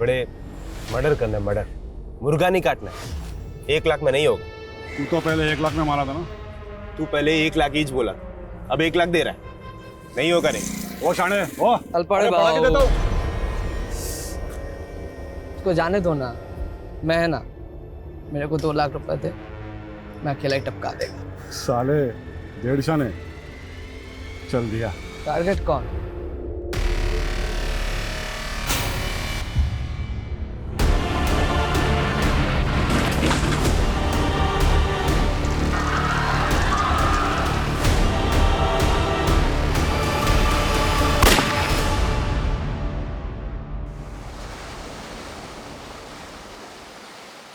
बड़े मर्डर करना है, मर्डर। मुर्गा नहीं काटना है। 1 लाख में नहीं होगा। तू तो पहले 1 लाख में मारा था ना। तू पहले 1 लाख हीच बोला, अब 1 लाख दे रहा है। नहीं होगा नहीं। ओ शाणे, ओ अल्पड़े पढ़ा के देता हूँ। उसको जाने दो ना, मैं है ना, मेरे को 2 लाख रुपए थे, मैं अकेला ही टपका देगा। साले 1.5 शाने चल दिया। टारगेट कौन?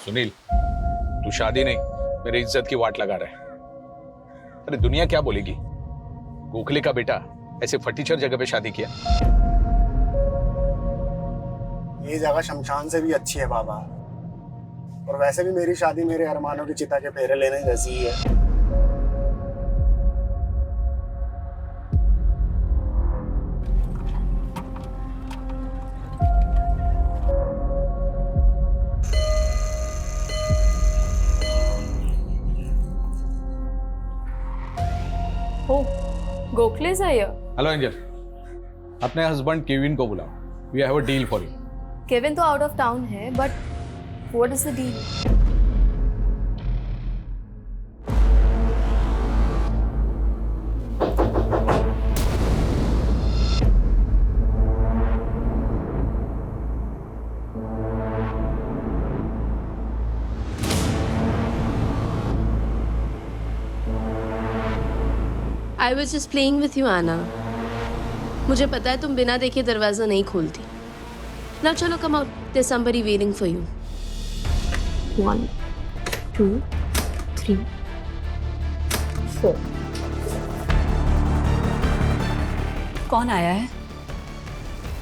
सुनील, तू शादी नहीं मेरी इज्जत की वाट लगा रहा है। अरे दुनिया क्या बोलेगी? गोखले का बेटा ऐसे फटीचर जगह पे शादी किया। ये जगह शमशान से भी अच्छी है बाबा। और वैसे भी मेरी शादी मेरे अरमानों की चिता के फेरे लेने जैसी ही है। गोखले's are here. हेलो एंजल, अपने हस्बैंड केविन को बुलाओ। We have a deal for you. Kevin तो आउट ऑफ टाउन है, but what is the deal? I was just playing with you, Anna. मुझे पता है तुम बिना देखे दरवाजा नहीं खोलती। Now चलो, come out. There's somebody waiting for you. 1, 2, 3, 4. कौन आया है?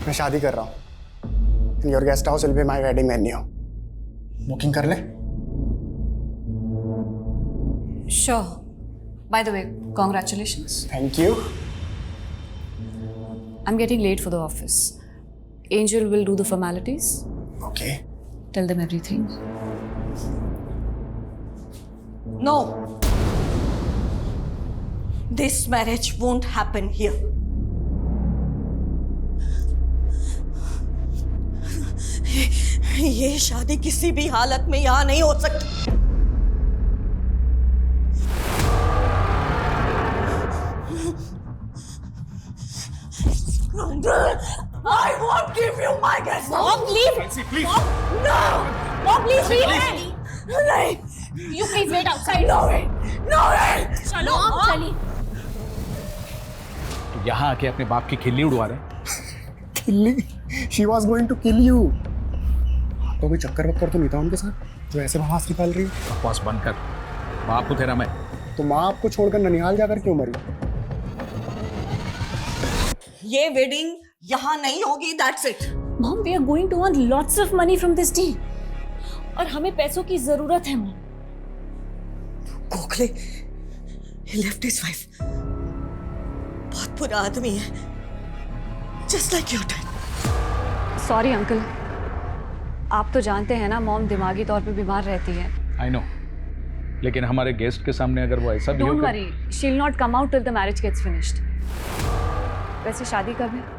मैं शादी कर रहा हूँ। Your guest house will be my wedding venue. Booking कर ले। Sure. By the way, congratulations. Thank you. I'm getting late for the office. Angel will do the formalities. Okay. Tell them everything. No. This marriage won't happen here. ये शादी किसी भी हालत में यहाँ नहीं हो सकती। I won't give you my guest. Mom, leave. Please. Mom, no. Mom, please leave. नहीं. You please wait outside. No way. No way. चलो, चली. तो यहाँ आके अपने बाप की खिल्ली उड़वा रहे। किल्ली? She was going to kill you. तो कोई चक्कर वक्कर तो नहीं था उनके साथ जो ऐसे बकवास निकाल रही है? बकवास बंद कर। बाप को तेरा मैं। तो माँ आपको छोड़कर ननिहाल जाकर क्यों मरी? ये वेडिंग यहाँ नहीं होगी. That's it. Mom, we are going to earn lots of money from this deal. और हमें पैसों की जरूरत है, Mom. Gokhale, he left his wife. बहुत बुरा आदमी है. Just like your dad. Sorry, uncle. आप तो जानते हैं ना, मॉम दिमागी तौर पे बीमार रहती है. आई नो, लेकिन हमारे गेस्ट के सामने अगर वो ऐसा Don't worry, she'll not come out till the marriage gets finished. वैसे शादी कब है?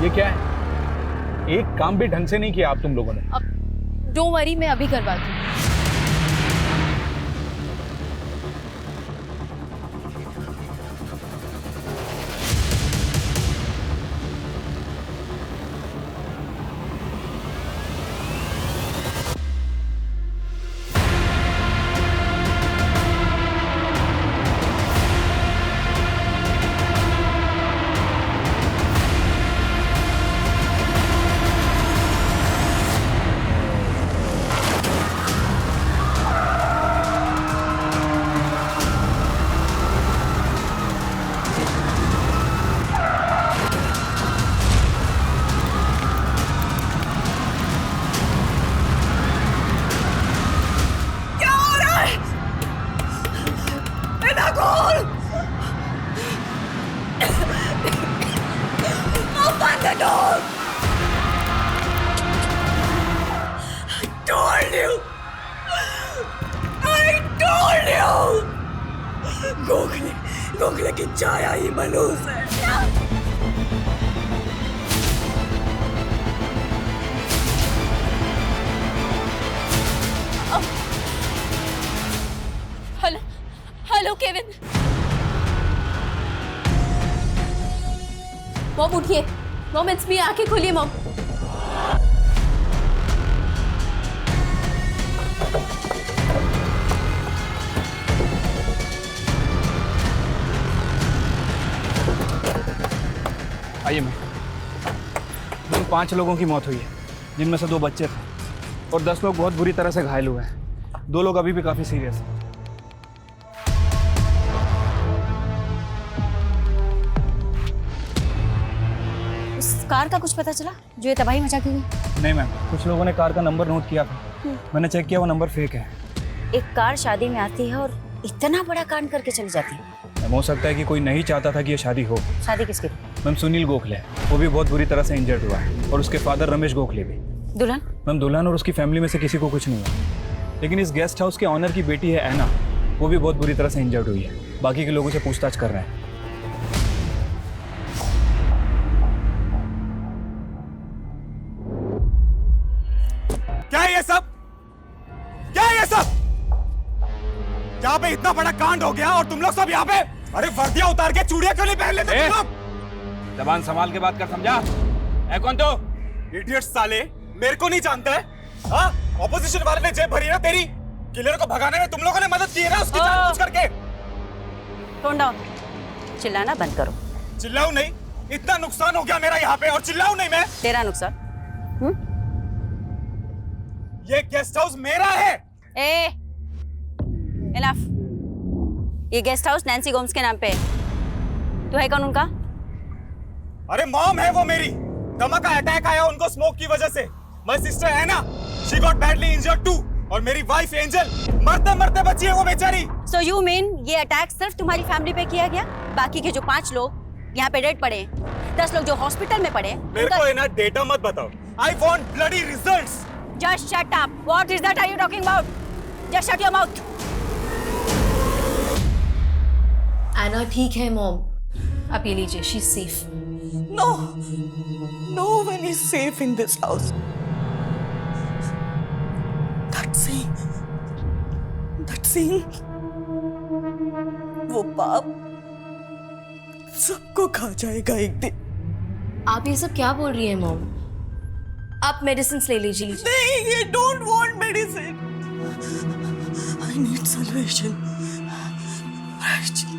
ये क्या है? एक काम भी ढंग से नहीं किया आप तुम लोगों ने। अब डोंट वरी, मैं अभी करवाती हूँ. बचाया ही मनोज है। Hello hello Kevin. मॉम उठिए, मॉम इट्स मी, आंखें खोलिए मॉम। आइए मैम। जिन 5 लोगों की मौत हुई है, जिनमें से 2 बच्चे थे और 10 लोग बहुत बुरी तरह से घायल हुए हैं। 2 लोग अभी भी काफ़ी सीरियस हैं। उस कार का कुछ पता चला जो ये तबाही मचा के गई? नहीं मैम, कुछ लोगों ने कार का नंबर नोट किया था। मैंने चेक किया, वो नंबर फेक है। एक कार शादी में आती है और इतना बड़ा कांड करके चली जाती है। मैम, हो सकता है कि कोई नहीं चाहता था कि ये शादी हो। शादी किसकी? मैम, सुनील गोखले, वो भी बहुत बुरी तरह से इंजर्ड हुआ है, और उसके फादर रमेश गोखले भी। दुल्हन? मैम, दुल्हन और उसकी फैमिली में से किसी को कुछ नहीं हुआ, लेकिन इस गेस्ट हाउस के ऑनर की बेटी है ऐना, वो भी बहुत बुरी तरह से इंजर्ड हुई है। बाकी के लोगों से पूछताछ कर रहे हैं। क्या है ये सब? क्या है ये सब? यहाँ पे इतना बड़ा कांड हो गया और तुम लोग सब यहाँ पे? अरे वर्दियां उतार के चूड़ियां क्यों नहीं पहन लेते तुम लोग? जबान संभाल के बात कर, समझा? है कौन तो? इडियट साले, मेरे को नहीं जानता है? हाँ, ऑपोजिशन वाले ने जेब भरी है ना तेरी? किलर को भगाने में तुम लोगों ने मदद की है ना उसकी जानबूझ करके? टोन डाउन, चिल्लाना बंद करो। चिल्लाऊं नहीं? इतना नुकसान हो गया मेरा यहाँ पे और चिल्लाऊं नहीं मैं? तेरा नुकसान? ये गेस्ट हाउस मेरा है। इनफ। ये गेस्ट हाउस नैन्सी गोम्स के नाम पे है। तो है कौन उनका? अरे मॉम है वो मेरी। दमा का अटैक आया उनको स्मोक की वजह से। माय सिस्टर है ना, she got badly injured too. और मेरी वाइफ एंजल मरते मरते बची है वो बेचारी। सो यू मीन ये अटैक सिर्फ तुम्हारी फैमिली पे किया गया? बाकी के जो 5 लोग यहाँ पे डेड पड़े, 10 लोग जो हॉस्पिटल में पड़े, मेरे को ना डेटा मत बताओ। I want bloody results. Just shut up. What is that are you talking about? Just shut your mouth. एना ठीक है मॉम, आप ये लीजिए, she is safe. No, no one is safe in this house. That scene, वो पाप सबको खा जाएगा एक दिन। आप ये सब क्या बोल रही हैं मॉम? आप मेडिसिन ले लीजिए। नहीं, I don't want medicine. I need salvation. Prashchit.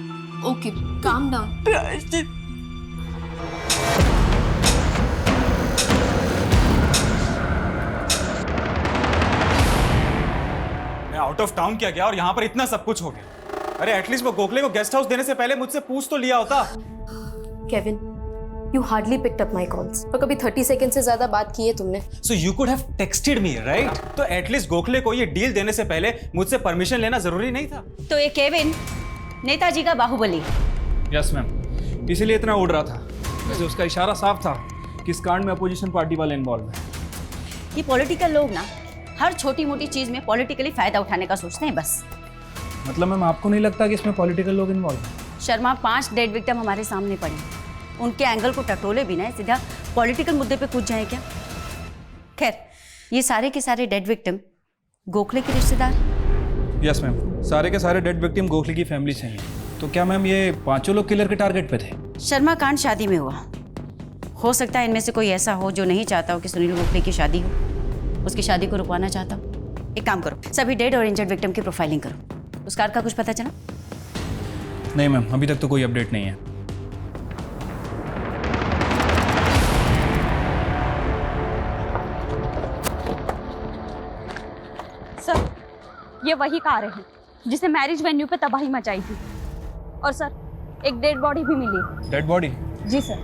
Okay, calm down. Prashchit. मैं आउट ऑफ टाउन क्या गया और यहाँ पर इतना सब कुछ हो गया। अरे एटलीस्ट वो गोखले को गेस्ट हाउस देने से पहले मुझसे पूछ तो लिया होता। Kevin, You hardly picked up my calls. और कभी 30 सेकंड से ज्यादा बात की है तुमने। So you could have texted me, right? तो एटलीस्ट गोखले को ये डील देने से पहले मुझसे परमिशन लेना जरूरी नहीं था? तो ये केविन नेताजी का बाहुबली। यस मैम, इसीलिए इतना उड़ रहा था। वैसे उसका इशारा साफ था कि इस कांड में अपोजिशन पार्टी वाले इन्वॉल्व हैं। ये पॉलिटिकल लोग ना हर छोटी मोटी चीज में पॉलिटिकली फायदा उठाने का सोचते हैं बस। मतलब मैम, आपको नहीं लगता कि इसमें पॉलिटिकल लोग इन्वॉल्व हैं? शर्मा, 5 डेड विक्टिम हमारे सामने पड़े, उनके एंगल को टटोले बिना सीधा पॉलिटिकल मुद्दे पे कूद जाए क्या? खैर, ये सारे के सारे डेड विक्टिम गोखले के रिश्तेदार? यस मैम, सारे के सारे डेड विक्टिम गोखले की फैमिली से हैं। तो क्या मैम ये 5 लोग किलर के टारगेट पे थे? शर्मा कांड शादी में हुआ। हो सकता है इनमें से कोई ऐसा हो जो नहीं चाहता हो कि सुनील गोखले की शादी हो, उसकी शादी को रुकवाना चाहता हो। एक काम करो, सभी डेड और इंजर्ड विक्टिम की प्रोफाइलिंग करो। उस कार का कुछ पता चला? नहीं मैम, अभी तक तो कोई अपडेट नहीं है। सर, ये वही कार है जिसे मैरिज वेन्यू पे तबाही मचाई थी। और सर, एक डेड बॉडी भी मिली। Dead body? जी सर।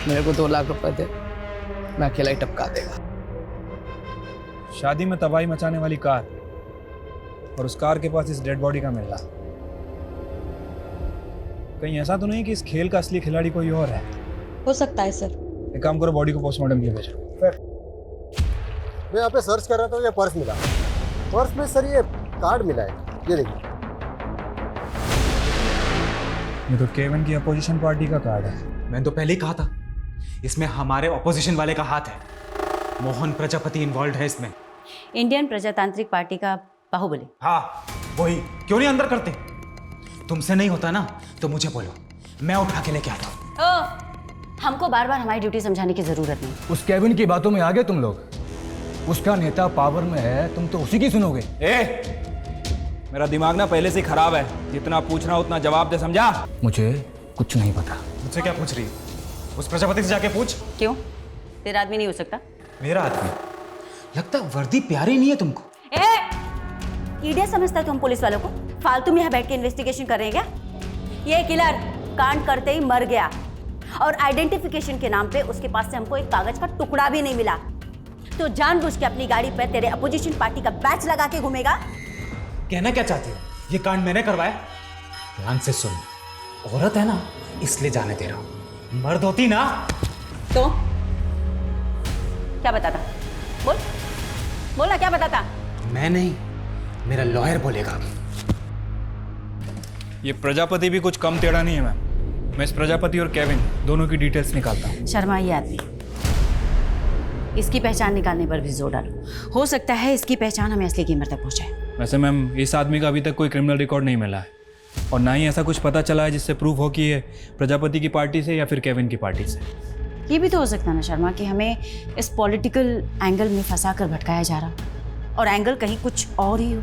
मेरे को 2 लाख रुपए थे, मैं अकेला ही टपका देगा। शादी में तबाही मचाने वाली कार और उस कार के पास इस डेड बॉडी का मिलना, कहीं ऐसा तो नहीं कि इस खेल का असली खिलाड़ी कोई और है? हो सकता है सर। एक काम करो, बॉडी को पोस्टमार्टम के लिए भेजो। मैं यहाँ पे सर्च कर रहा था, ये पर्स मिला। पर्स में सर ये कार्ड मिला है, ये देखिए। ये तो केविन की अपोजिशन पार्टी का कार्ड है। मैंने तो पहले ही कहा था इसमें हमारे ऑपोजिशन वाले का हाथ है। मोहन प्रजापति इन्वॉल्व है इसमें। इंडियन प्रजातांत्रिक पार्टी का बाहुबली। हाँ वही। क्यों नहीं अंदर करते? तुमसे नहीं होता ना तो मुझे बोलो, मैं उठा के लेके आता हूँ। हमको बार बार हमारी ड्यूटी समझाने की जरूरत नहीं। उस केविन की बातों में आ गए तुम लोग। उसका नेता पावर में है, तुम तो उसी की सुनोगे। मेरा दिमाग ना पहले से ही खराब है, जितना पूछना उतना जवाब दे, समझा? मुझे कुछ नहीं पता। मुझसे क्या पूछ रही है? उस प्रजापति से जाके पूछ। क्यों? तेरा आदमी नहीं हो सकता? मेरा आदमी? लगता वर्दी प्यारी नहीं है तुमको। कीड़े समझता है तुम पुलिस वालों को? फालतू में यहाँ बैठ के इन्वेस्टिगेशन कर रहे हैं क्या? ये किलर कांड करते ही मर गया और आइडेंटिफिकेशन के नाम पे उसके पास से हमको एक कागज का टुकड़ा भी नहीं मिला। तो जानबूझ के अपनी गाड़ी पे तेरे अपोजिशन पार्टी का बैच लगा के घूमेगा। कहना क्या चाहती हो? ये कांड मैंने करवाया? ध्यान से सुन, औरत है ना इसलिए जाने दे रहा हूं। मर्द होती ना तो क्या बताता? बोल बोला, क्या बताता? मैं नहीं, मेरा लॉयर बोलेगा। ये प्रजापति भी कुछ कम टेढ़ा नहीं है मैम। मैं इस प्रजापति और केविन दोनों की डिटेल्स निकालता हूँ। शर्मा ये आदमी, इसकी पहचान निकालने पर भी जोर डालो। हो सकता है इसकी पहचान हमें असली कीमत तक पहुंचाए। वैसे मैम इस आदमी का अभी तक कोई क्रिमिनल रिकॉर्ड नहीं मिला है और ना ही ऐसा कुछ पता चला है जिससे प्रूफ हो कि ये प्रजापति की पार्टी से या फिर केविन की पार्टी से। ये भी तो हो सकता है ना शर्मा कि हमें इस पॉलिटिकल एंगल में फंसा कर भटकाया जा रहा और एंगल कहीं कुछ और ही हो।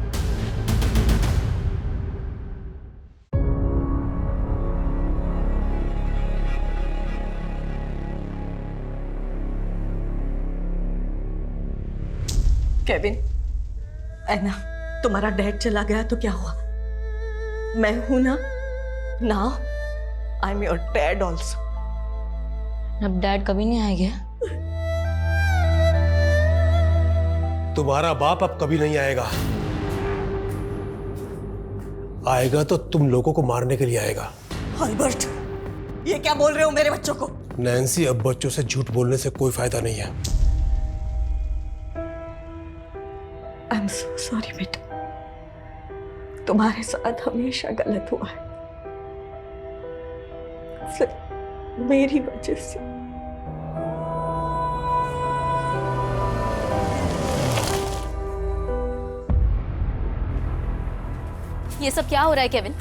केविन, ऐना, तुम्हारा डैड चला गया तो क्या हुआ? मैं हूं ना। Now I am your dad also. अब डैड कभी नहीं आएगा। तुम्हारा बाप अब कभी नहीं आएगा। आएगा तो तुम लोगों को मारने के लिए आएगा। अल्बर्ट, ये क्या बोल रहे हो मेरे बच्चों को? नैन्सी, अब बच्चों से झूठ बोलने से कोई फायदा नहीं है। आई एम सो सॉरी बेटा, तुम्हारे साथ हमेशा गलत हुआ है, सिर्फ मेरी वजह से। ये सब क्या हो रहा है केविन?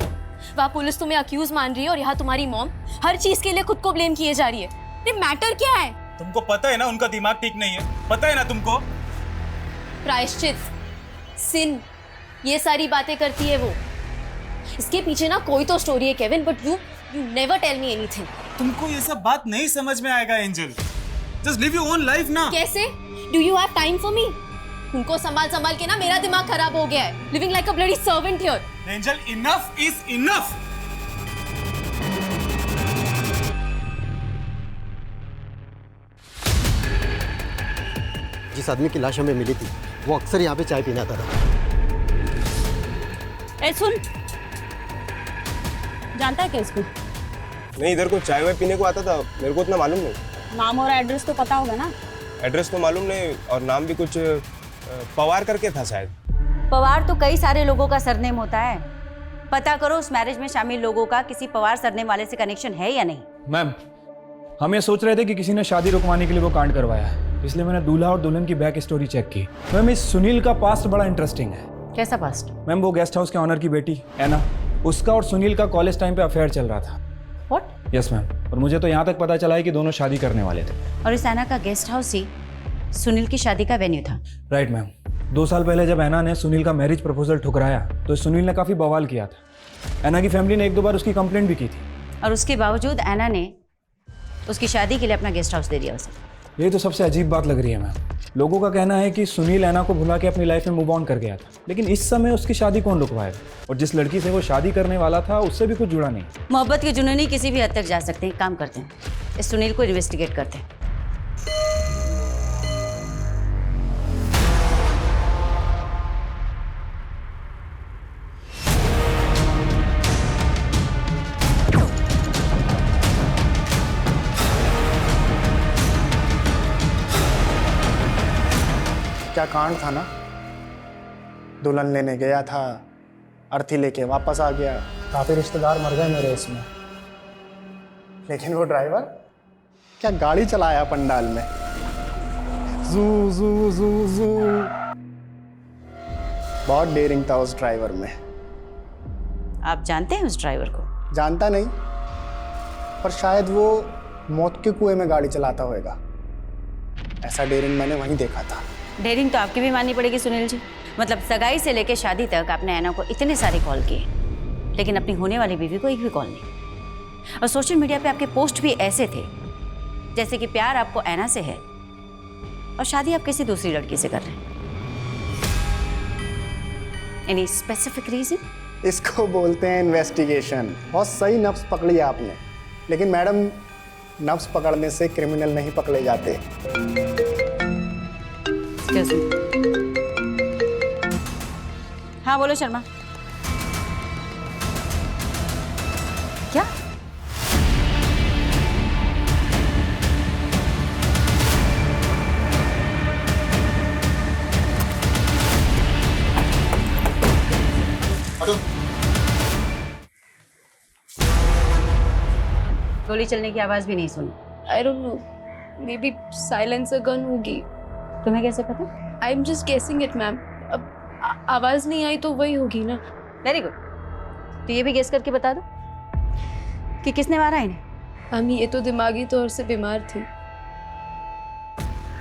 वहाँ पुलिस तुम्हें अक्यूज मान रही है और यहाँ तुम्हारी मॉम हर चीज के लिए खुद को ब्लेम किए जा रही है। ये मैटर क्या है? तुमको पता है ना उनका दिमाग ठीक नहीं है, पता है ना तुमको? प्रायश्चित, सिन, ये सारी बातें करती है वो। इसके पीछे ना कोई तो स्टोरी है Kevin, but you never tell me anything. तुमको ये सब बात नहीं समझ में आएगा Angel. Just live your own life ना। कैसे? Do you have time for me? उनको संभाल संभाल के ना मेरा दिमाग खराब हो गया है। Living like a bloody servant here. Angel, enough is enough. जिस आदमी की लाश हमें मिली थी वो अक्सर यहाँ पे चाय पीने आता था। ए सुन, जानता है क्या इसको? नहीं, इधर को चाय वाय पीने को आता था, मेरे को उतना मालूम नहीं। नाम और एड्रेस तो पता होगा ना? एड्रेस तो मालूम नहीं और नाम भी कुछ पवार करके था शायद। पवार तो कई सारे लोगों का सरनेम होता है। पता करो उस मैरिज में शामिल लोगों का किसी पवार सरनेम वाले से कनेक्शन है या नहीं। मैम, हम ये सोच रहे थे कि किसी ने शादी रुकवाने के लिए वो कांड करवाया है, इसलिए मैंने दूल्हा और दुल्हन की बैक स्टोरी चेक की। मैम, इस सुनील का पास्ट बड़ा इंटरेस्टिंग है। कैसा पास्ट? मैम, वो गेस्ट हाउस के ऑनर की बेटी ऐना, उसका और सुनील का कॉलेज टाइम पे अफेयर चल रहा था। व्हाट? यस मैम, और मुझे तो यहाँ तक पता चला है कि दोनों शादी करने वाले थे। और इस ऐना का गेस्ट हाउस ही सुनील की शादी का वेन्यू था। Right ma'am. 2 साल पहले जब ऐना ने सुनील का मैरिज प्रपोजल ठुकराया तो सुनील ने काफ़ी बवाल किया था। ऐना की फैमिली ने 1-2 बार उसकी कंप्लेंट भी की थी। और उसके बावजूद ऐना ने उसकी शादी के लिए अपना गेस्ट हाउस दे दिया उसे। ये तो सबसे अजीब बात लग रही है मैम। लोगों का कहना है कि सुनील ऐना को भुला के अपनी लाइफ में मूव ऑन कर गया था, लेकिन इस समय उसकी शादी कौन रुकवाएगा? और जिस लड़की से वो शादी करने वाला था उससे भी कुछ जुड़ा नहीं। मोहब्बत के जुनूनी किसी भी हद तक जा सकते हैं। काम करते हैं, इस सुनील को इन्वेस्टिगेट करते हैं। क्या कांड था ना, दुल्हन लेने गया था, अर्थी लेके वापस आ गया। काफी रिश्तेदार मर गए मेरे इसमें। लेकिन वो ड्राइवर क्या गाड़ी चलाया पंडाल में, जू जू जू जू। बहुत डेयरिंग था उस ड्राइवर में। आप जानते हैं उस ड्राइवर को? जानता नहीं, पर शायद वो मौत के कुएं में गाड़ी चलाता होगा। ऐसा डेयरिंग मैंने वहीं देखा था। डेयरिंग तो आपकी भी माननी पड़ेगी सुनील जी। मतलब सगाई से लेकर शादी तक आपने ऐना को इतने सारे कॉल किए, लेकिन अपनी होने वाली बीवी को एक भी कॉल नहीं। और सोशल मीडिया पे आपके पोस्ट भी ऐसे थे जैसे कि प्यार आपको ऐना से है और शादी आप किसी दूसरी लड़की से कर रहे हैं। Any specific reason? इसको बोलते हैं इन्वेस्टिगेशन। बहुत सही नब्ज पकड़ी आपने, लेकिन मैडम नब्ज पकड़ने से क्रिमिनल नहीं पकड़े जाते। हाँ बोलो शर्मा। क्या? गोली चलने की आवाज भी नहीं सुनी। आई don't no, may be silencer gun होगी। तुम्हें कैसे पता? I am just guessing it ma'am. अब आवाज नहीं आई तो वही होगी ना। Very good. तो ये भी गेस करके बता दो कि किसने मारा इन्हें। हम ये तो दिमागी तौर से बीमार थी।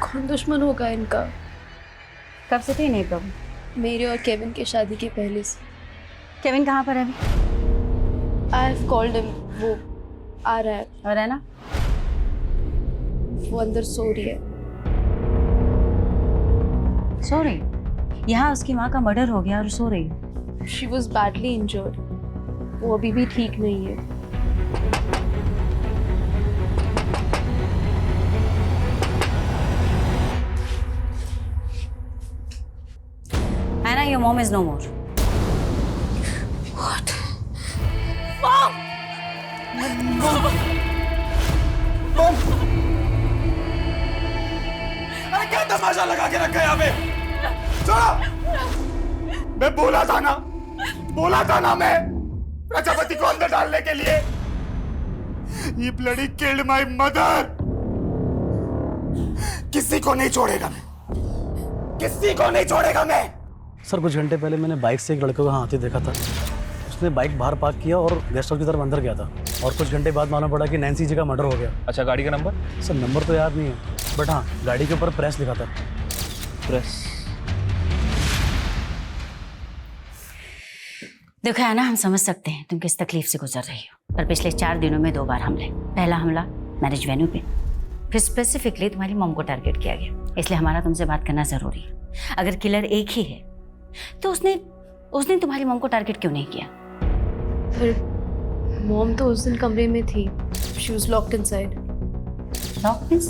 कौन दुश्मन होगा इनका? कब से थी इन्हें प्रॉब्लम? मेरे और केविन की शादी के पहले से। केविन कहाँ पर है अभी? आई हैव कॉल्ड हिम, वो आ रहा है। और है ना? वो अंदर सो रही है। सो रही? यहाँ उसकी माँ का मर्डर हो गया और सो रही है। She was badly injured. वो अभी भी ठीक नहीं है। Anna, your mom is no more. What? Mom! अरे क्या तमाशा लगा के रखा है यहाँ पे? छोड़ो! मैं बोला था ना मैं प्रजापति को अंदर डालने के लिए। ये ब्लडी किल्ड माय मदर। किसी को नहीं छोड़ेगा मैं, किसी को नहीं छोड़ेगा मैं। सर कुछ घंटे पहले मैंने बाइक से एक लड़के को हाथी देखा था। उसने बाइक बाहर पार्क किया और गेस्ट हाउस की तरफ अंदर गया था, और कुछ घंटे बाद मालूम पड़ा कि नैन्सी जी का मर्डर हो गया। अच्छा, गाड़ी का नंबर? सर नंबर तो याद नहीं है, बट हाँ गाड़ी के ऊपर प्रेस लिखा था। प्रेस? देखो है ना, हम समझ सकते हैं तुम किस तकलीफ से गुजर रही हो, पर पिछले 4 दिनों में 2 बार हमले। पहला हमला मैरिज वेन्यू पे, फिर स्पेसिफिकली तुम्हारी मॉम को टारगेट किया गया। इसलिए हमारा तुमसे बात करना जरूरी है। अगर किलर एक ही है तो उसने तुम्हारी मॉम को टारगेट क्यों नहीं किया? फिर मॉम तो उस दिन कमरे में थी। She was locked inside. Locked means?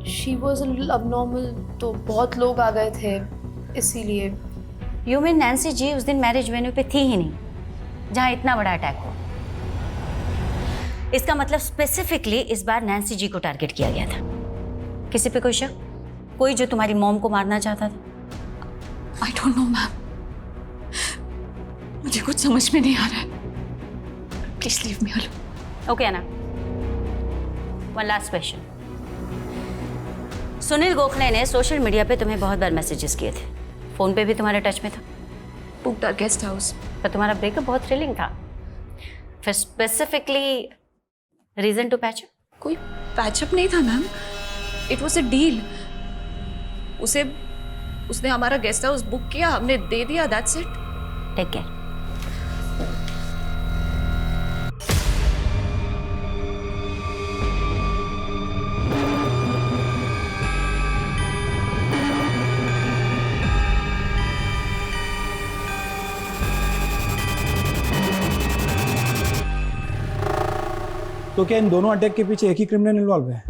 She was abnormal, तो बहुत लोग आ गए थे इसीलिए। यू मीन नैन्सी जी उस दिन मैरिज वेन्यू पे थी ही नहीं जहां इतना बड़ा अटैक हुआ? इसका मतलब स्पेसिफिकली इस बार नैन्सी जी को टारगेट किया गया था। किसी पे कोई शक? कोई जो तुम्हारी मॉम को मारना चाहता था? आई डोंट नो मैम, मुझे कुछ समझ में नहीं आ रहा है। Please leave me alone. Okay Anna, one last question. Sunil Gokhale ने सोशल मीडिया पे तुम्हें बहुत बार मैसेजेस किए थे, फोन पे भी तुम्हारे टच में था। Booked our guest house. पर तुम्हारा ब्रेकअप बहुत थ्रिलिंग था। फिर स्पेसिफिकली रीजन टू पैचअप? कोई पैचअप नहीं था ma'am, it was a deal. उसने हमारा गेस्ट हाउस बुक किया, हमने दे दिया, दैट्स इट। Take care. तो क्या इन दोनों अटैक के पीछे एक ही क्रिमिनल इन्वॉल्व है,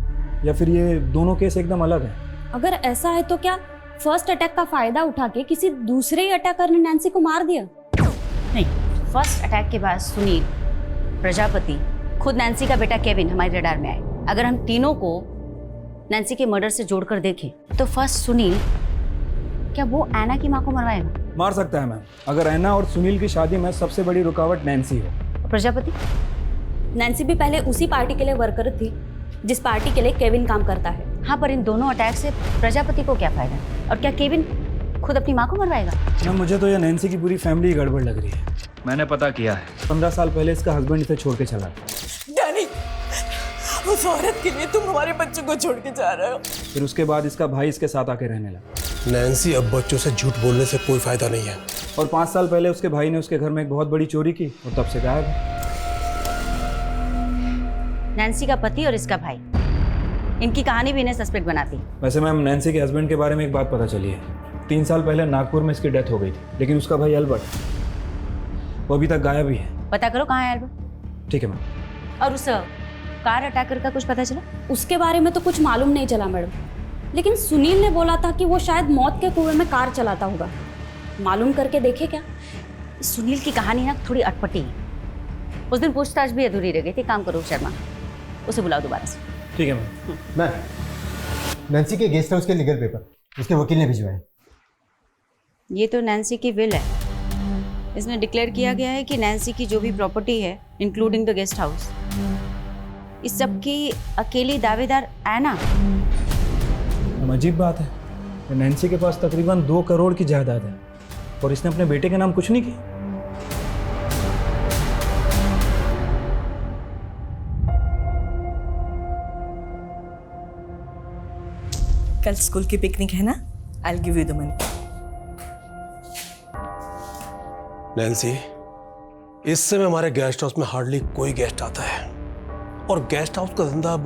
या फिर ये दोनों केस एकदम अलग है? अगर ऐसा है तो क्या फर्स्ट अटैक का फायदा उठा के किसी दूसरे ही अटैकर ने नैन्सी को मार दिया? नहीं, फर्स्ट अटैक के बाद सुनील, प्रजापति, खुद नैन्सी का बेटा केविन हमारे रडार में आए। अगर हम तीनों को नैन्सी के मर्डर से जोड़कर देखें तो फर्स्ट सुनील, क्या वो ऐना की माँ को मरवाएगा? मार सकता है मैम, अगर ऐना और सुनील की शादी में सबसे बड़ी रुकावट नैन्सी हो। प्रजापति? नैन्सी भी पहले उसी पार्टी के लिए वर्कर थी जिस पार्टी के लिए केविन काम करता है। हाँ, पर इन दोनों अटैक से प्रजापति को क्या फायदा? और क्या केविन खुद अपनी माँ को मरवाएगा? ना, मुझे तो ये नैन्सी की पूरी फैमिली गड़बड़ लग रही है। मैंने पता किया है, 15 साल पहले इसका हस्बैंड इसे छोड़ के चला। डैनी, उस औरत के लिए तुम हमारे बच्चों को छोड़ के जा रहे हो। फिर उसके बाद इसका भाई इसके साथ आके रहने लगा। नैन्सी, अब बच्चों से झूठ बोलने से कोई फायदा नहीं है। और 5 साल पहले उसके भाई ने उसके घर में एक बहुत बड़ी चोरी की और तब से गायब है। नैन्सी का पति और इसका भाई, इनकी कहानी भी इन्हें सस्पेक्ट बनाती है। वैसे मैम, नैन्सी के हस्बैंड के बारे में एक बात पता चली है। 3 साल पहले नागपुर में इसकी डेथ हो गई थी, लेकिन उसका भाई अल्बर्ट, वो अभी तक गायब ही है। पता करो कहाँ है अल्बर्ट। ठीक है मैम। और उस कार अटैकर का कुछ पता चला? उसके बारे में तो कुछ मालूम नहीं चला मैडम, लेकिन सुनील ने बोला था कि वो शायद मौत के कुएं में कार चलाता होगा। मालूम करके देखे क्या? सुनील की कहानी ना थोड़ी अटपटी है। उस दिन पूछताछ भी अधूरी रह गई थी। काम करो शर्मा, उसे बुलाओ दोबारा से। ठीक है मैम। मैम, नैन्सी के गेस्ट हाउस के लीगल पेपर उसके वकील ने भिजवाए। ये तो नैन्सी की विल है। इसमें डिक्लेयर किया गया है कि नैन्सी की जो भी प्रॉपर्टी है, इंक्लूडिंग द गेस्ट हाउस, इस सब की अकेली दावेदार ऐना। अजीब बात है, नैन्सी के पास तकरीबन 2 करोड़ की जायदाद है और इसने अपने बेटे के नाम कुछ नहीं किया। कल स्कूल की पिकनिक है ना, I will give you the money. Nancy, इस समय हमारे गेस्ट हाउस में हार्डली कोई गेस्ट आता है और गेस्ट हाउस का धंधा अब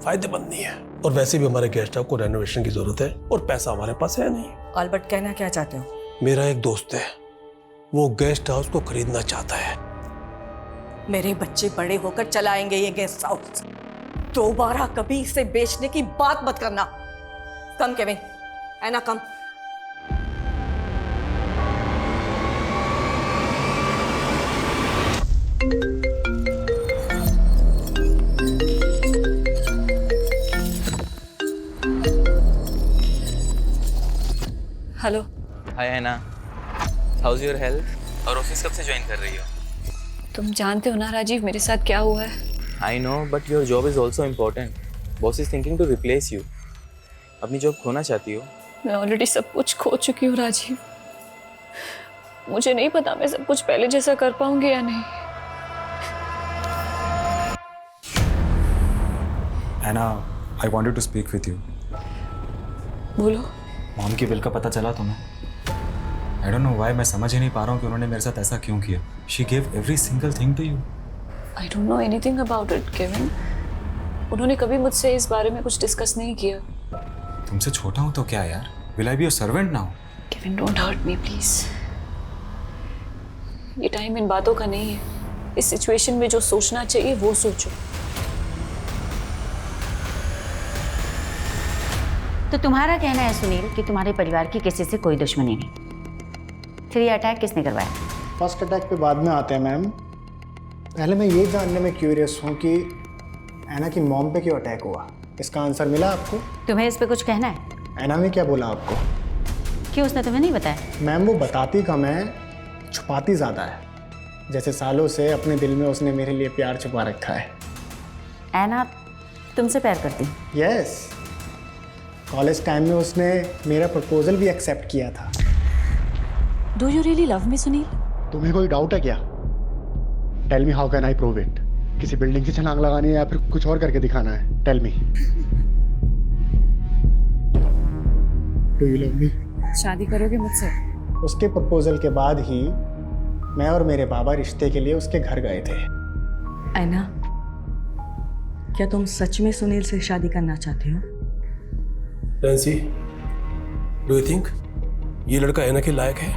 फायदेमंद नहीं है। और वैसे भी हमारे गेस्ट हाउस को रेनोवेशन की जरूरत है और पैसा हमारे पास है नहीं। अल्बर्ट, कहना क्या चाहते हो? मेरा एक दोस्त है, वो गेस्ट हाउस को खरीदना चाहता है। मेरे बच्चे बड़े होकर चलाएंगे ये गेस्ट हाउस। दोबारा कभी इसे बेचने की बात मत करना। Come Kevin, Anna come. Hello. Hi Anna, how's your health? और ऑफिस कब से ज्वाइन कर रही हो? तुम जानते हो ना राजीव मेरे साथ क्या हुआ है। I know, but your job is also important. Boss is thinking to replace you. अपनी जॉब खोना चाहती हो? मैं ऑलरेडी सब कुछ खो चुकी हूँ राजीव। मुझे नहीं पता मैं सब कुछ पहले जैसा कर पाऊंगी या नहीं। Anna, I wanted to speak with you. बोलो। मॉम की बिल का पता चला तुम्हें? आई डोंट नो व्हाई, मैं समझ ही नहीं पा रहा हूँ कि उन्होंने मेरे साथ ऐसा क्यों किया। She give every single thing to you. I don't know anything about it Kevin. उन्होंने कभी मुझसे इस बारे में कुछ डिस्कस नहीं किया। तुमसे छोटा हूँ तो क्या यार? Will I be your servant now? Kevin, don't hurt me please. ये टाइम इन बातों का नहीं है। इस सिचुएशन में जो सोचना चाहिए वो सोचो। तो तुम्हारा कहना है सुनील कि तुम्हारे परिवार की किसी से कोई दुश्मनी नहीं। फिर ये अटैक किसने करवाया? फर्स्ट अटैक पे बाद में आते हैं मैम। पहले मैं ये जानने में क्यूरियस हूँ कि ऐना की मॉम पे क्यों अटैक हुआ। इसका आंसर मिला आपको? तुम्हें इस पे कुछ कहना है? ऐना ने क्या बोला आपको? क्यों, उसने तुम्हें नहीं बताया? मैम, वो बताती कम है, छुपाती ज़्यादा है। जैसे सालों से अपने दिल में उसने मेरे लिए प्यार छुपा रखा है। ऐना तुमसे प्यार करती? यस। कॉलेज टाइम में उसने मेरा प्रपोजल भी एक्सेप्ट किया था। Do you really love me Sunil? तुम्हें कोई डाउट है क्या? Tell me how can I prove it? किसी बिल्डिंग की छलांग लगानी है या फिर कुछ और करके दिखाना है? Tell me. Do you love me? शादी करोगे मुझसे? उसके प्रपोजल के बाद ही मैं और मेरे बाबा रिश्ते के लिए उसके घर गए थे। ऐना, क्या तुम सच में सुनील से शादी करना चाहती हो? नैन्सी, डू यू थिंक ये लड़का ऐना के लायक है?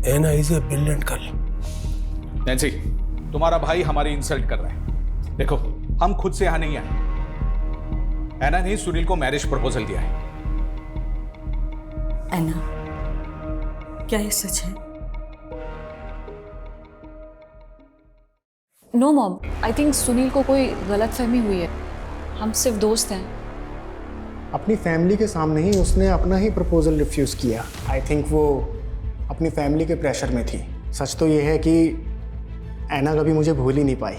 Anna is a brilliant girl. Nancy, तुम्हारा भाई हमारी इंसल्ट कर रहा है। देखो, हम खुद से यहां नहीं आए। ऐना ने सुनील को मैरिज प्रपोजल दिया है। ऐना, क्या ये सच है? No mom, I think Sunil को कोई गलतफहमी हुई है। हम सिर्फ दोस्त हैं। अपनी फैमिली के सामने ही उसने अपना ही प्रपोजल रिफ्यूज़ किया। आई थिंक वो अपनी फैमिली के प्रेशर में थी। सच तो ये है कि ऐना कभी मुझे भूल ही नहीं पाई।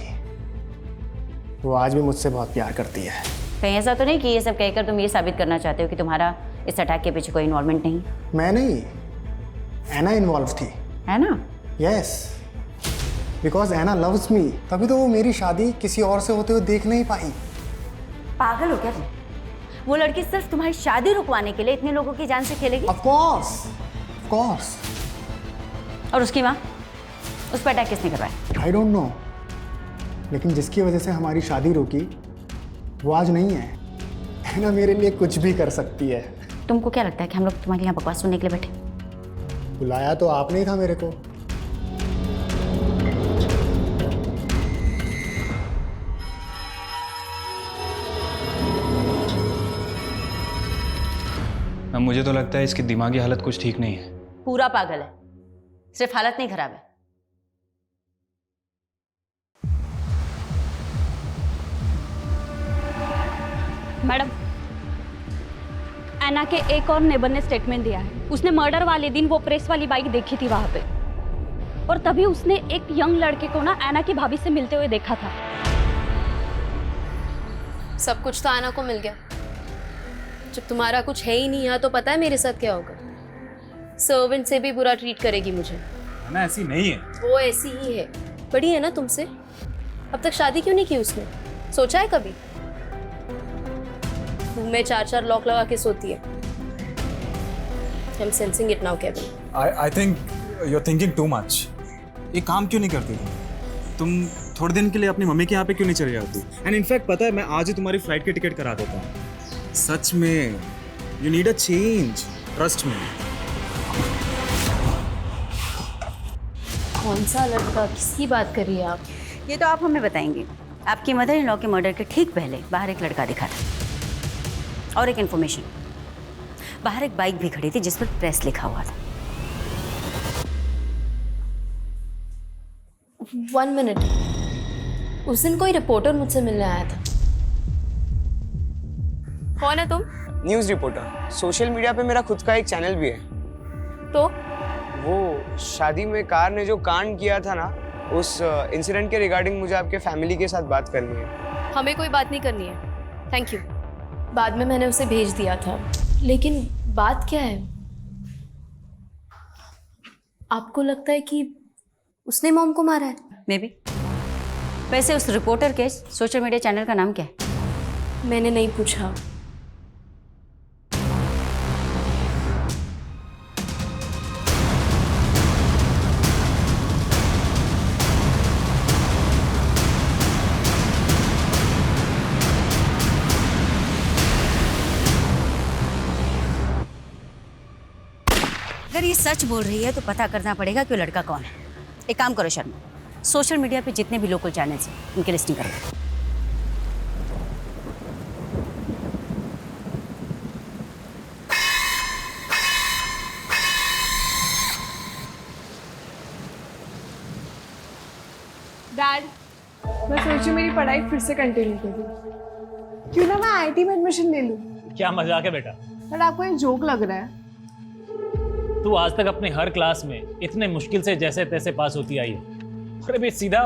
वो आज भी मुझसे बहुत प्यार करती है। कहीं ऐसा तो नहीं कि ये सब कहकर तुम ये साबित करना चाहते हो कि तुम्हारा इस अटैक के पीछे कोई इन्वॉल्वमेंट नहीं? मैं नहीं, ऐना इन्वॉल्व थी। है ना? Yes, because Anna loves me, तभी तो वो मेरी शादी किसी और से होते हुए देख नहीं पाई। पागल हो क्या तुम? वो लड़की सिर्फ तुम्हारी शादी रुकवाने के लिए इतने लोगों की जान से खेलेगी? Of course. और उसकी माँ, उस पर अटैक किसने करवाया? आई डोंट नो, लेकिन जिसकी वजह से हमारी शादी रुकी वो आज नहीं है ना, मेरे लिए कुछ भी कर सकती है। तुमको क्या लगता है कि हम लोग तुम्हारे यहाँ बकवास सुनने के लिए बैठे? बुलाया तो आपने ही था मेरे को। मैम मुझे तो लगता है इसकी दिमागी हालत कुछ ठीक नहीं है। पूरा पागल है, सिर्फ हालत नहीं खराब है। मैडम, ऐना के एक और नेबर ने स्टेटमेंट दिया है। उसने मर्डर वाले दिन वो प्रेस वाली बाइक देखी थी वहां पे, और तभी उसने एक यंग लड़के को ना ऐना की भाभी से मिलते हुए देखा था। सब कुछ तो ऐना को मिल गया। जब तुम्हारा कुछ है ही नहीं यहाँ, तो पता है मेरे साथ क्या होगा? सर्वेंट से भी बुरा ट्रीट करेगी मुझे। ऐना ऐसी नहीं है। वो ऐसी ही है, बड़ी है ना तुमसे। अब तक शादी क्यों नहीं की उसने? सोचा है कभी? रूम में 4-4 लॉक लगा के सोती है। I'm sensing it now, Kevin. I think you're thinking too much. ये काम क्यों नहीं करती तुम? थोड़े दिन के लिए अपनी मम्मी के यहाँ पे क्यों नहीं चली जाती? एंड इनफैक्ट पता है, मैं आज ही तुम्हारी फ्लाइट की टिकट करा देता हूँ। सच में, you need a change, trust me. कौन सा लड़का, किसकी बात कर रही है आप? ये तो आप हमें बताएंगे। आपकी मदर इन लॉ के मर्डर के ठीक पहले बाहर एक लड़का दिखा था, और एक इन्फॉर्मेशन, बाहर एक बाइक भी खड़ी थी जिस पर प्रेस लिखा हुआ था। 1 मिनट, उस दिन कोई रिपोर्टर मुझसे मिलने आया था। कौन है तुम? News reporter. सोशल मीडिया पे मेरा खुद का एक चैनल भी है। तो वो शादी में कार ने जो कांड किया था ना, उस इंसिडेंट के रिगार्डिंग मुझे आपके फैमिली के साथ बात करनी है। हमें कोई बात नहीं करनी है, थैंक यू। बाद में मैंने उसे भेज दिया था, लेकिन बात क्या है? आपको लगता है कि उसने मॉम को मारा है? May be. वैसे उस रिपोर्टर के सोशल मीडिया चैनल का नाम क्या है? मैंने नहीं पूछा। अगर ये सच बोल रही है तो पता करना पड़ेगा कि वो लड़का कौन है। एक काम करो शर्मा, सोशल मीडिया पे जितने भी लोकल चैनल्स हैं उनकी लिस्टिंग करो। डैड, मैं सोचूं मेरी पढ़ाई फिर से कंटिन्यू करूं। क्यों ना मैं आईटी में एडमिशन ले लूं? क्या मजाक है बेटा? बट आपको ये जोक लग रहा है। तू आज तक अपने हर क्लास में इतने मुश्किल से जैसे तैसे पास होती आई है, अरे भाई सीधा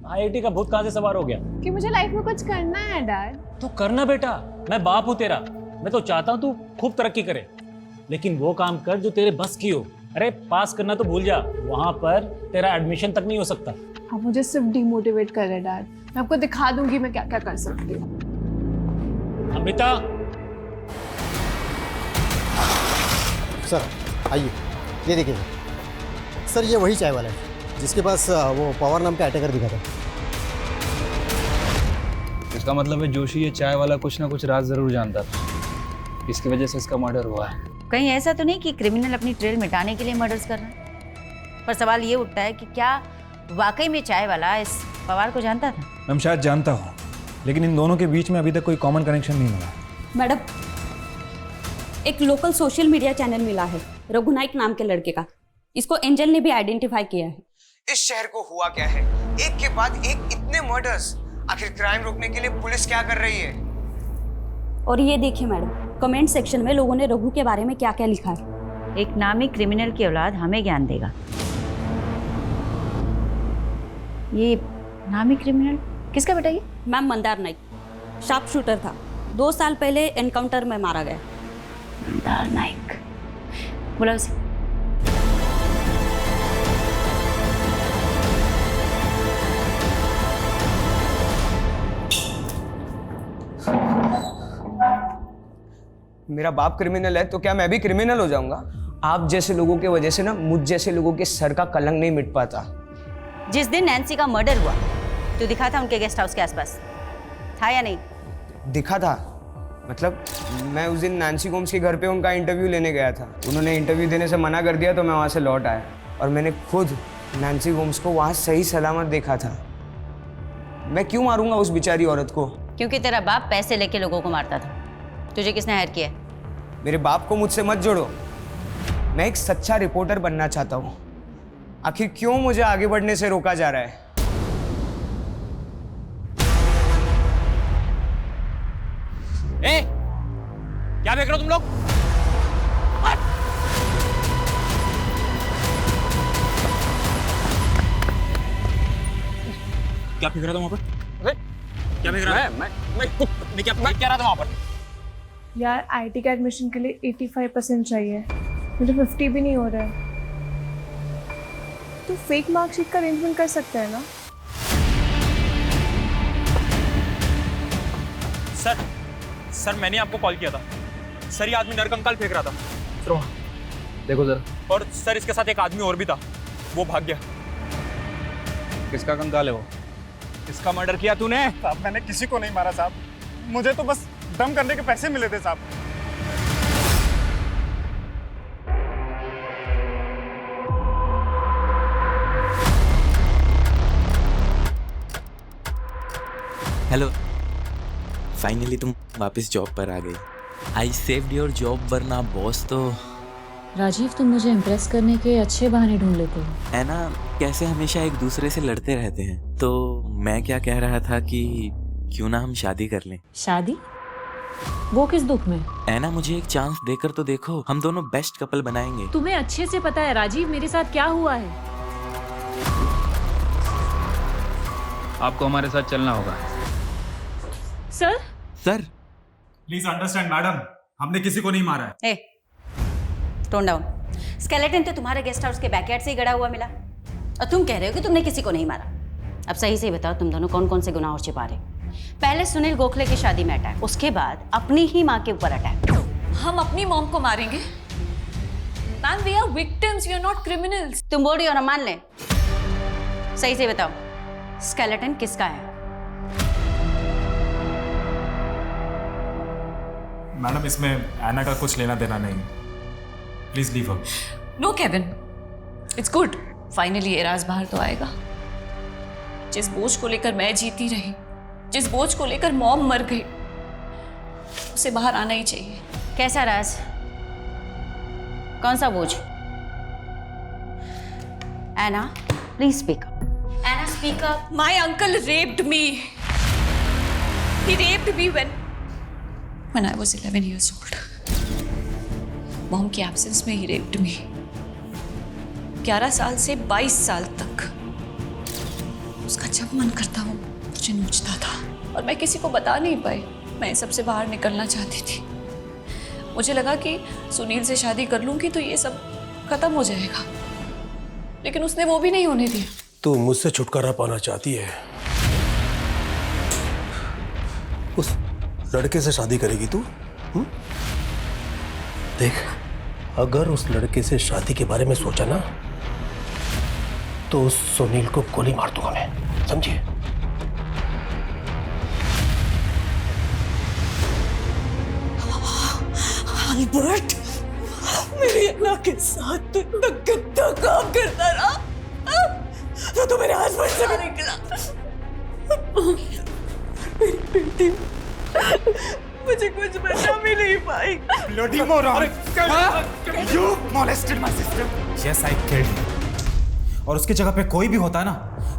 आईआईटी का भूत कहाँ से सवार हो गया? कि मुझे लाइफ में कुछ करना है डैड। तू करना बेटा, मैं बाप हूँ तेरा। मैं तो चाहता हूँ तू खूब तरक्की करे, लेकिन वो काम कर जो तेरे बस की हो। अरे पास करना तो भूल जा, वहां पर तेरा एडमिशन तक नहीं हो सकता। आप मुझे सिर्फ डिमोटिवेट कर रहे हैं डैड। मैं आपको दिखा दूंगी मैं क्या क्या कर सकती हूँ। अमृता। सर आइए, ये देखिए सर, ये वही चाय वाला है जिसके पास वो पवार नाम का अटैकर दिखा था। इसका मतलब है जोशी ये चाय वाला कुछ ना कुछ राज जरूर जानता था, इसकी वजह से इसका मर्डर हुआ है। कहीं ऐसा तो नहीं कि क्रिमिनल अपनी ट्रेल मिटाने के लिए मर्डर्स कर रहा है? पर सवाल ये उठता है कि क्या वाकई में चाय वाला इस पवार को जानता था? मैं शायद जानता हूँ, लेकिन इन दोनों के बीच में अभी तक कोई कॉमन कनेक्शन नहीं मिला। मैडम, एक लोकल सोशल मीडिया चैनल मिला है रघु नाइक नाम के लड़के का। इसको एंजल ने भी आइडेंटिफाई किया है। इस शहर को हुआ क्या है? एक के बाद एक इतने मर्डर्स। आखिर क्राइम रोकने के लिए पुलिस क्या कर रही है? और ये देखिए मैडम, कमेंट सेक्शन में लोगों ने रघु के बारे में क्या क्या लिखा है। एक नामी क्रिमिनल की औलाद हमें ज्ञान देगा। ये नामी क्रिमिनल किसका बेटा ये? Ma'am Mandar Naik, sharp shooter था, 2 साल पहले एनकाउंटर में मारा गया। मंदार नाइक, बोला उसे। मेरा बाप क्रिमिनल है तो क्या मैं भी क्रिमिनल हो जाऊंगा? आप जैसे लोगों की वजह से ना मुझ जैसे लोगों के सर का कलंक नहीं मिट पाता। जिस दिन नैन्सी का मर्डर हुआ तो दिखा था उनके गेस्ट हाउस के आसपास, था या नहीं? दिखा था, मतलब मैं उस दिन नैन्सी गोम्स के घर पे उनका इंटरव्यू लेने गया था। उन्होंने इंटरव्यू देने से मना कर दिया तो मैं वहाँ से लौट आया और मैंने खुद नैन्सी गोम्स को वहाँ सही सलामत देखा था। मैं क्यों मारूंगा उस बेचारी औरत को? क्योंकि तेरा बाप पैसे लेके लोगों को मारता था। तुझे किसने हायर किया? मेरे बाप को मुझसे मत जोड़ो। मैं एक सच्चा रिपोर्टर बनना चाहता हूँ। आखिर क्यों मुझे आगे बढ़ने से रोका जा रहा है? ए, क्या देख रहे हो तुम लोग? क्या फेंक रहा था वहाँ पर? क्या फेंक रहा था? मैं क्या रहा था वहाँ पर? यार आईटी का एडमिशन के लिए 85% चाहिए, मुझे 50 भी नहीं हो रहा है। तो फेक मार्कशीट का अरेंजमेंट कर सकते हैं ना? सर मैंने आपको कॉल किया था सर। ये आदमी नरकंकाल फेंक रहा था। सर देखो जरा। और सर इसके साथ एक आदमी और भी था, वो भाग गया। किसका कंकाल है वो? किसका मर्डर किया तूने? साहब मैंने किसी को नहीं मारा साहब, मुझे तो बस दम करने के पैसे मिले थे साहब। हेलो, फाइनली तुम वापस जॉब पर आ गई। आई सेव्ड योर जॉब, वरना बॉस तो। राजीव, तुम मुझे इम्प्रेस करने के अच्छे बहाने ढूंढ लेते हो। है ना, कैसे हमेशा एक दूसरे से लड़ते रहते हैं। तो मैं क्या कह रहा था कि क्यों ना हम शादी कर लें। शादी? वो किस दुख में? ऐना, मुझे एक चांस देकर तो देखो, हम दोनों बेस्ट कपल बनाएंगे। तुम्हें अच्छे से पता है राजीव मेरे साथ क्या हुआ है। आपको हमारे साथ चलना होगा। सर प्लीज अंडरस्टैंड मैडम, हमने किसी को नहीं मारा है। Tone down. स्केलेटन तो तुम्हारे गेस्ट हाउस के बैकयार्ड से ही गड़ा हुआ मिला और तुम कह रहे हो कि तुमने किसी को नहीं मारा। अब सही से बताओ, तुम दोनों कौन कौन से गुनाह और छिपा रहे? पहले सुनील गोखले की शादी में अटैक, उसके बाद अपनी ही माँ के ऊपर अटैक। हम अपनी मॉम को मारेंगे? Ma'am, we are victims, we are not criminals. तुम बोल रही हो ना, मान ले। सही से बताओ, स्केलेटन किसका है? मैडम, इसमें ऐना का कुछ लेना देना नहीं। Please leave her. No Kevin, it's good, finally ये राज बाहर तो आएगा। जिस बोझ को लेकर मैं जीती रही, जिस बोझ को लेकर मॉम मर गई, उसे बाहर आना ही चाहिए। कैसा राज? कौन सा बोझ? Anna, please speak up. Anna, speak up. My uncle raped me. He raped me when I was 11 years old. Mom के एब्सेंस में ही रेप्ड मी। 11 साल से 22 साल तक उसका जब मन करता वो मुझे नोचता था और मैं किसी को बता नहीं पाई। मैं सबसे बाहर निकलना चाहती थी। मुझे लगा कि सुनील से शादी कर लूंगी तो ये सब खत्म हो जाएगा, लेकिन उसने वो भी नहीं होने दिया। तू मुझसे छुटकारा पाना चाहती है? उस लड़के से शादी करेगी तू? देख, अगर उस लड़के से शादी के बारे में सोचा ना तो उस सुनील को गोली मार दूंगा मैं, समझिए? अल्बर्ट, मेरी अन्ना के साथ तू इतना गंदा काम करता रहा, तो मेरे हस्बैंड से भी निकला। मेरी बेटी मुझे कुछ बचा भी नहीं पाई। Bloody moron! You molested my sister. Yes, I killed him. और उसकी जगह पे कोई भी होता ना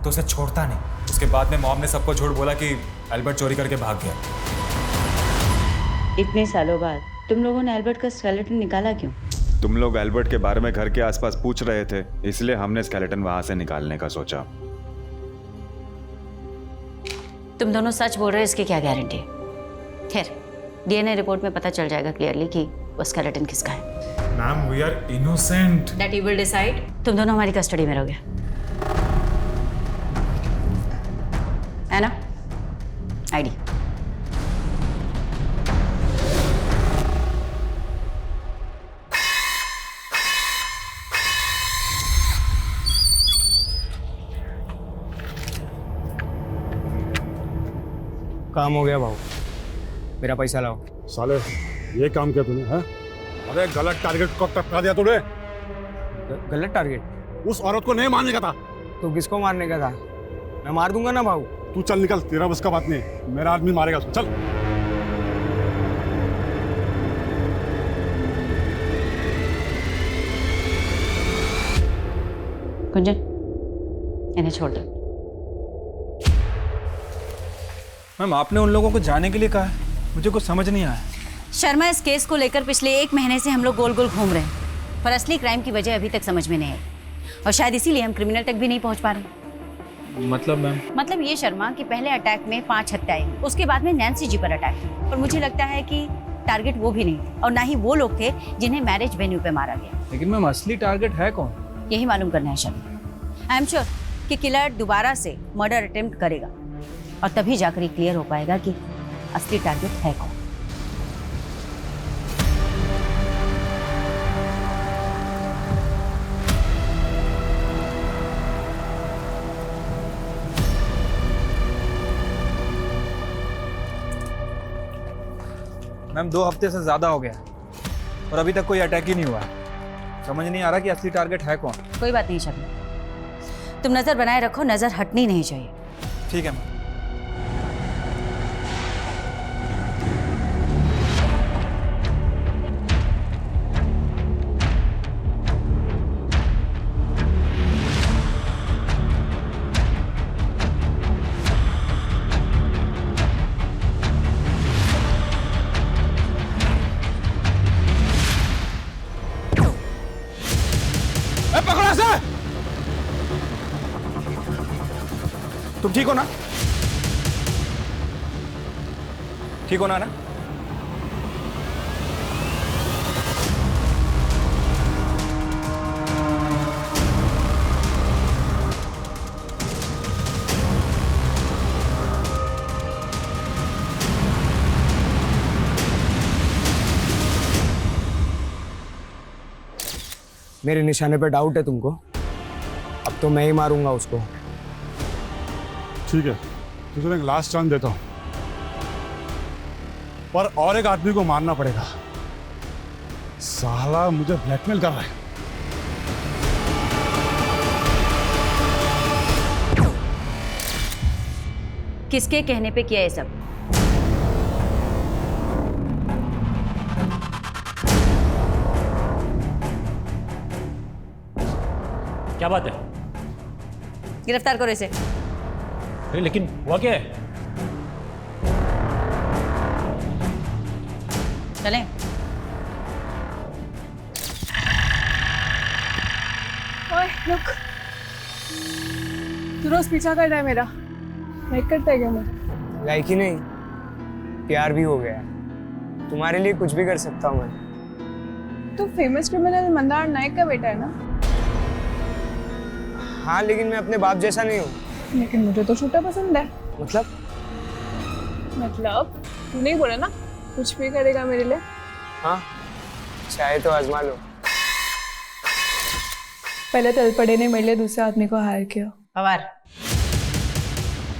तो उसे छोड़ता नहीं। उसके बाद में मॉम ने सबको झूठ बोला कि अल्बर्ट चोरी करके भाग गया। इतने सालों बाद तुम लोगों ने अल्बर्ट का स्केलेटन निकाला क्यों? तुम लोग अल्बर्ट के बारे में घर के आसपास पूछ रहे थे, इसलिए हमने स्केलेटन वहां से निकालने का सोचा। तुम दोनों सच बोल रहे हो इसकी क्या गारंटी है? खैर, डीएनए रिपोर्ट में पता चल जाएगा क्लियरली कि वो स्केलेटन किसका है। Ma'am we are innocent. That you will decide. तुम दोनों हमारी कस्टडी में रहोगे। है ना? आईडी। काम हो गया भाऊ, मेरा पैसा लाओ। साले ये काम किया तूने? हैं? अरे गलत टारगेट को टपका दिया तूने। गलत टारगेट? उस औरत को नहीं मारने का था। तो किसको मारने का था? मैं मार दूंगा ना भाऊ। तू चल निकल, तेरा बस का बात नहीं, मेरा आदमी मारेगा उसको। चल। कुंजन, इन्हें छोड़ दो। मैम आपने उन लोगों को जाने के लिए कहा है, मुझे कुछ समझ नहीं आया। शर्मा, इस केस को लेकर पिछले 1 महीने से हम लोग गोल गोल घूम रहे हैं, पर असली क्राइम की वजह अभी तक समझ में नहीं आई, और शायद इसीलिए हम क्रिमिनल तक भी नहीं पहुंच पा रहे। मतलब मैम? मतलब ये शर्मा कि पहले अटैक में 5 हत्याएं हुई, उसके बाद में नैन्सी जी पर अटैक हुआ, और मुझे लगता है कि टारगेट वो भी नहीं थे और ना ही वो लोग थे जिन्हें मैरिज वेन्यू पे मारा गया। लेकिन मैम असली टारगेट है कौन? यही मालूम करना है शर्मा। आई एम श्योर कि किलर दोबारा से मर्डर अटेम्प्ट करेगा, और तभी जाकर ये क्लियर हो पाएगा कि असली टारगेट है कौन। मैम 2 हफ्ते से ज्यादा हो गया और अभी तक कोई अटैक ही नहीं हुआ है। समझ नहीं आ रहा कि असली टारगेट है कौन। कोई बात नहीं शर्मा, तुम नजर बनाए रखो, नजर हटनी नहीं चाहिए। ठीक है मैम। पकड़ो से। तुम ठीक हो ना? ठीक हो ना? मेरे निशाने पे डाउट है तुमको? अब तो मैं ही मारूंगा उसको। ठीक है, तुझे एक लास्ट चांस देता हूं, पर और एक आदमी को मारना पड़ेगा। साला मुझे ब्लैकमेल कर रहा है। किसके कहने पे किया ये सब? क्या बात है? गिरफ्तार करो इसे। अरे लेकिन हुआ क्या है? चलें। ओए रुक, तू रोज पीछा कर रहा है मेरा, लाइक करता है क्या मुझे? लाइक ही नहीं, प्यार भी हो गया। तुम्हारे लिए कुछ भी कर सकता हूँ मैं। तू फेमस क्रिमिनल मंदार नायक का बेटा है ना? हाँ, लेकिन मैं अपने बाप जैसा नहीं हूँ। लेकिन मुझे तो छोटा पसंद है। मतलब तू नहीं बोला ना कुछ भी करेगा मेरे लिए? हाँ, चाहे तो आजमा लो। पहले तलपड़े ने मेरे लिए दूसरे आदमी को हायर किया। पवार?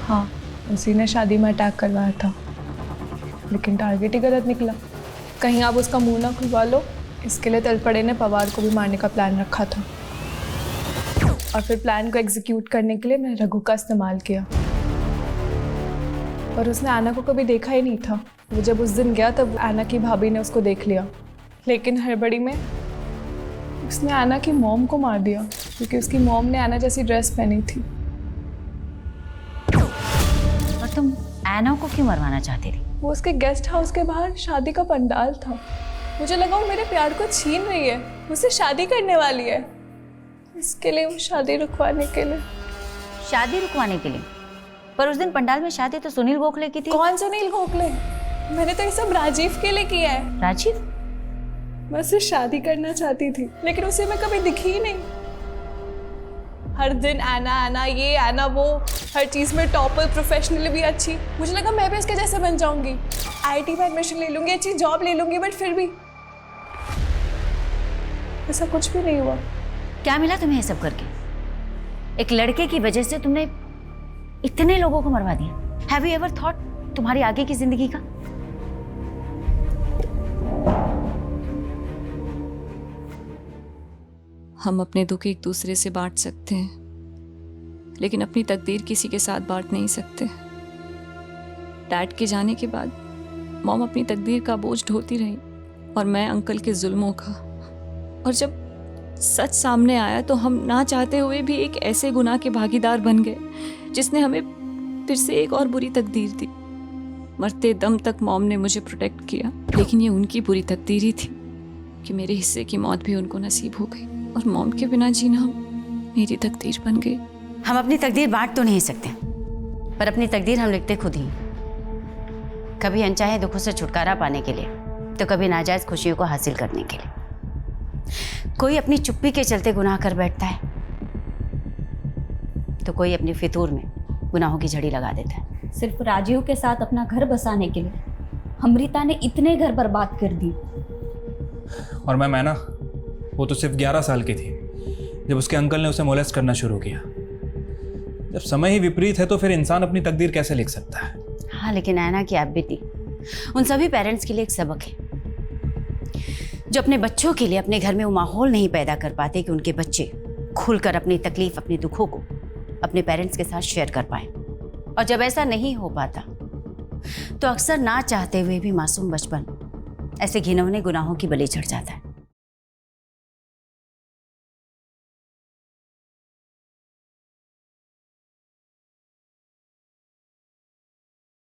हाँ, उसी ने शादी में अटैक करवाया था, लेकिन टारगेट ही गलत निकला। कहीं आप उसका मुंह ना खुलवा लो, इसके लिए तलपड़े ने पवार को भी मारने का प्लान रखा था, और फिर प्लान को एग्जीक्यूट करने के लिए मैंने रघु का इस्तेमाल किया। और उसने आना को कभी देखा ही नहीं था। वो जब उस दिन गया तब आना की भाभी ने उसको देख लिया, लेकिन हड़बड़ी में उसने आना की मॉम को मार दिया, क्योंकि उसकी मॉम ने आना जैसी ड्रेस पहनी थी। और तुम आना को क्यों मरवाना चाहती थी? वो उसके गेस्ट हाउस के बाहर शादी का पंडाल था। मुझे लगा वो मेरे प्यार को छीन रही है, मुझसे शादी करने वाली है। इसके लिए वो शादी रुकवाने के लिए। शादी रुकवाने के लिए? पर उस दिन पंडाल में शादी तो सुनील गोखले की थी। कौन सुनील गोखले? मैंने तो ये सब राजीव के लिए किया है। राजीव? मैं उससे शादी करना चाहती थी, लेकिन उसे मैं कभी दिखी ही नहीं। हर दिन आना आना, ये आना वो, हर चीज़ में टॉपर, प्रोफेशनली भी अच्छी। मुझे लगा मैं भी उसके जैसे बन जाऊंगी, आईटी में एडमिशन ले लूंगी, अच्छी जॉब ले लूंगी, बट फिर भी ऐसा कुछ भी नहीं हुआ। क्या मिला तुम्हें ये सब करके? एक लड़के की वजह से तुमने इतने लोगों को मरवा दिया। हैव यू एवर थॉट तुम्हारी आगे की जिंदगी का? हम अपने दुख एक दूसरे से बांट सकते हैं, लेकिन अपनी तकदीर किसी के साथ बांट नहीं सकते। डैड के जाने के बाद मॉम अपनी तकदीर का बोझ ढोती रही और मैं अंकल के जुल्मों का। और जब सच सामने आया तो हम ना चाहते हुए भी एक ऐसे गुनाह के भागीदार बन गए जिसने हमें फिर से एक और बुरी तकदीर दी। मरते दम तक मॉम ने मुझे प्रोटेक्ट किया, लेकिन ये उनकी बुरी तकदीर ही थी कि मेरे हिस्से की मौत भी उनको नसीब हो गई और मॉम के बिना जीना मेरी तकदीर बन गई। हम अपनी तकदीर बांट तो नहीं सकते, पर अपनी तकदीर हम लिखते खुद ही। कभी अनचाहे दुखों से छुटकारा पाने के लिए, तो कभी नाजायज खुशियों को हासिल करने के लिए। कोई अपनी चुप्पी के चलते गुनाह कर बैठता है, तो कोई अपनी फितूर में गुनाहों की झड़ी लगा देता है। सिर्फ राजीव के साथ अपना घर बसाने के लिए अमृता ने इतने घर बर्बाद कर दिए। और मैं ना, वो तो सिर्फ 11 साल की थी जब उसके अंकल ने उसे मोलेस्ट करना शुरू किया। जब समय ही विपरीत है तो फिर इंसान अपनी तकदीर कैसे लिख सकता है? हाँ, लेकिन ऐना की एबिलिटी उन सभी पेरेंट्स के लिए एक सबक है जो अपने बच्चों के लिए अपने घर में वो माहौल नहीं पैदा कर पाते कि उनके बच्चे खुलकर अपनी तकलीफ, अपने दुखों को अपने पेरेंट्स के साथ शेयर कर पाए। और जब ऐसा नहीं हो पाता तो अक्सर ना चाहते हुए भी मासूम बचपन ऐसे घिनौने गुनाहों की बलि चढ़ जाता है।